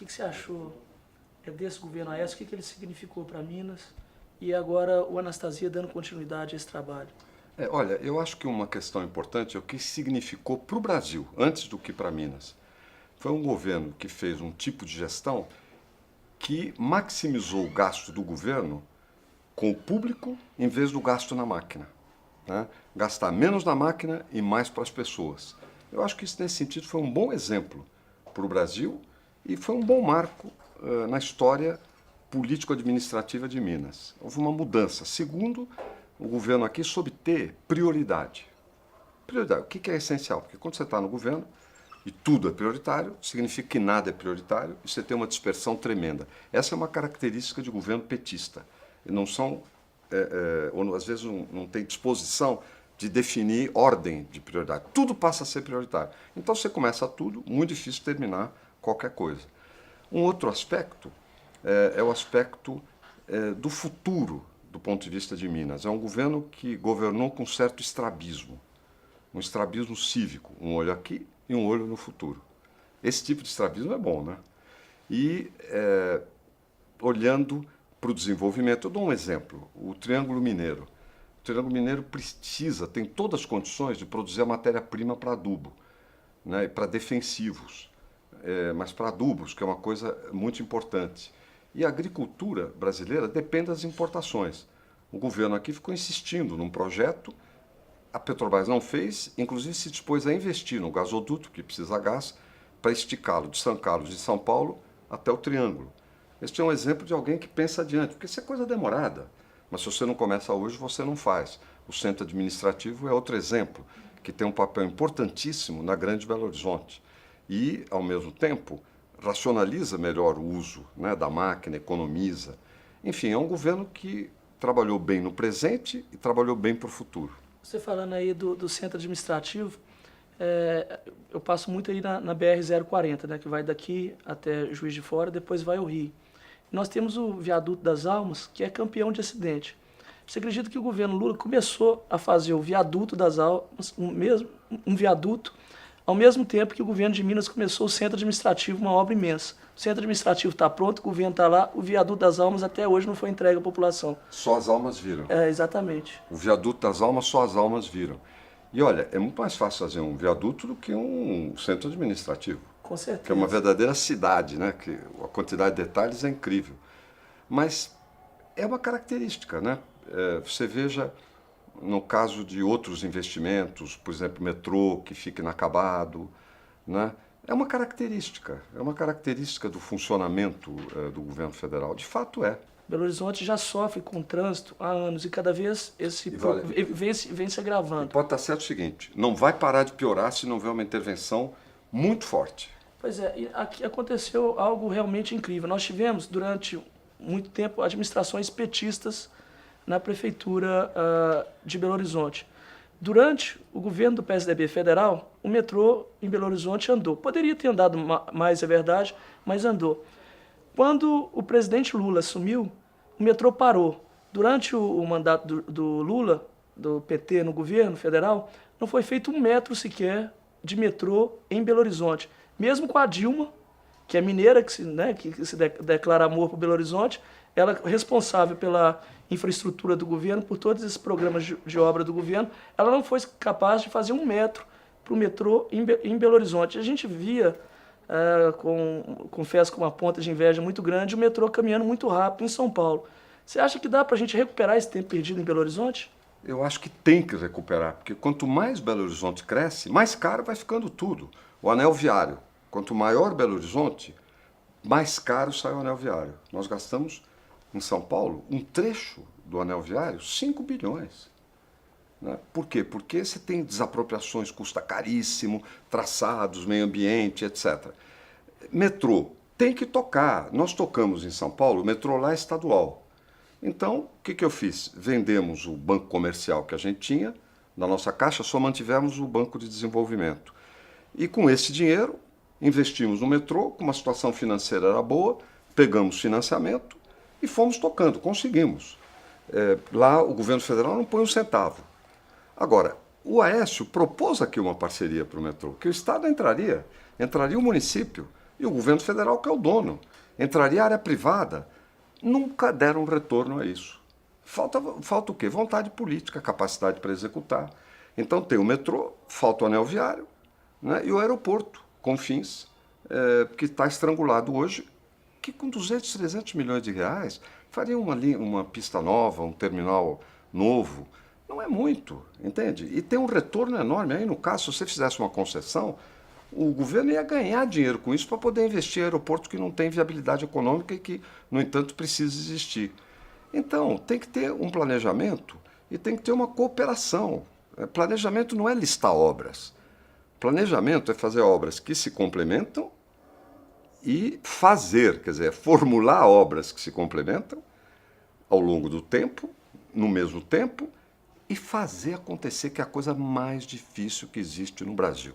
que você achou desse governo Aécio? O que ele significou para Minas? E agora o Anastasia dando continuidade a esse trabalho. Olha, eu acho que uma questão importante é o que significou para o Brasil, antes do que para Minas. Foi um governo que fez um tipo de gestão que maximizou o gasto do governo com o público em vez do gasto na máquina. Né? Gastar menos na máquina e mais para as pessoas. Eu acho que isso, nesse sentido, foi um bom exemplo para o Brasil e foi um bom marco na história político-administrativa de Minas. Houve uma mudança. Segundo, o governo aqui soube ter prioridade. Prioridade. O que é essencial? Porque quando você está no governo e tudo é prioritário, significa que nada é prioritário e você tem uma dispersão tremenda. Essa é uma característica de governo petista. Não são, ou às vezes não tem disposição de definir ordem de prioridade. Tudo passa a ser prioritário. Então você começa tudo, muito difícil terminar qualquer coisa. Um outro aspecto é o aspecto do futuro do ponto de vista de Minas. É um governo que governou com certo estrabismo, um estrabismo cívico, um olho aqui e um olho no futuro. Esse tipo de estrabismo é bom, né? E olhando para o desenvolvimento, eu dou um exemplo, o Triângulo Mineiro. O Triângulo Mineiro precisa, tem todas as condições de produzir a matéria-prima para adubo, né, e para defensivos, mas para adubos, que é uma coisa muito importante. E a agricultura brasileira depende das importações. O governo aqui ficou insistindo num projeto, a Petrobras não fez, inclusive se dispôs a investir no gasoduto, que precisa gás, para esticá-lo de São Carlos de São Paulo até o Triângulo. Este é um exemplo de alguém que pensa adiante, porque isso é coisa demorada. Mas se você não começa hoje, você não faz. O centro administrativo é outro exemplo, que tem um papel importantíssimo na Grande Belo Horizonte. E, ao mesmo tempo, racionaliza melhor o uso, né, da máquina, economiza. Enfim, é um governo que trabalhou bem no presente e trabalhou bem para o futuro. Você falando aí do centro administrativo, eu passo muito aí na BR-040, né, que vai daqui até Juiz de Fora, depois vai ao Rio. Nós temos o Viaduto das Almas, que é campeão de acidente. Você acredita que o governo Lula começou a fazer o Viaduto das Almas, um viaduto, ao mesmo tempo que o governo de Minas começou o centro administrativo, uma obra imensa. O centro administrativo está pronto, o governo está lá, o Viaduto das Almas até hoje não foi entregue à população. Só as almas viram. Exatamente. O Viaduto das Almas, só as almas viram. E olha, é muito mais fácil fazer um viaduto do que um centro administrativo. Com certeza. Que é uma verdadeira cidade, né? Que a quantidade de detalhes é incrível. Mas é uma característica, né? Você veja, no caso de outros investimentos, por exemplo, metrô, que fica inacabado, né? É uma característica do funcionamento do governo federal. De fato é. Belo Horizonte já sofre com o trânsito há anos e cada vez vem se agravando. Pode estar certo o seguinte, não vai parar de piorar se não houver uma intervenção muito forte. Pois é, e aqui aconteceu algo realmente incrível. Nós tivemos, durante muito tempo, administrações petistas na prefeitura de Belo Horizonte. Durante o governo do PSDB federal, o metrô em Belo Horizonte andou. Poderia ter andado mais, é verdade, mas andou. Quando o presidente Lula assumiu, o metrô parou. Durante o mandato do Lula, do PT no governo federal, não foi feito um metro sequer de metrô em Belo Horizonte. Mesmo com a Dilma, que é mineira, que se declara amor por Belo Horizonte, ela é responsável pela infraestrutura do governo, por todos esses programas de obra do governo, ela não foi capaz de fazer um metro para o metrô em Belo Horizonte. A gente via, confesso com uma ponta de inveja muito grande, o metrô caminhando muito rápido em São Paulo. Você acha que dá para a gente recuperar esse tempo perdido em Belo Horizonte? Eu acho que tem que recuperar, porque quanto mais Belo Horizonte cresce, mais caro vai ficando tudo. O anel viário, quanto maior Belo Horizonte, mais caro sai o anel viário. Nós gastamos em São Paulo um trecho do anel viário, 5 bilhões. Né? Por quê? Porque você tem desapropriações, custa caríssimo, traçados, meio ambiente, etc. Metrô, tem que tocar. Nós tocamos em São Paulo, o metrô lá é estadual. Então, o que eu fiz? Vendemos o banco comercial que a gente tinha, na nossa caixa só mantivemos o banco de desenvolvimento. E com esse dinheiro, investimos no metrô, como a situação financeira era boa, pegamos financiamento e fomos tocando, conseguimos. Lá o governo federal não põe um centavo. Agora, o Aécio propôs aqui uma parceria para o metrô, que o Estado entraria o município, e o governo federal que é o dono. Entraria a área privada. Nunca deram retorno a isso. Falta o quê? Vontade política, capacidade para executar. Então tem o metrô, falta o anel viário, né, e o aeroporto, Confins, que está estrangulado hoje, que com 200, 300 milhões de reais faria uma pista nova, um terminal novo. Não é muito, entende? E tem um retorno enorme. Aí, no caso, se você fizesse uma concessão, o governo ia ganhar dinheiro com isso para poder investir em aeroportos que não têm viabilidade econômica e que, no entanto, precisam existir. Então, tem que ter um planejamento e tem que ter uma cooperação. Planejamento não é listar obras. Planejamento é fazer obras que se complementam e fazer, quer dizer, formular obras que se complementam ao longo do tempo, no mesmo tempo, e fazer acontecer, que é a coisa mais difícil que existe no Brasil.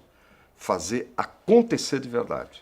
Fazer acontecer de verdade.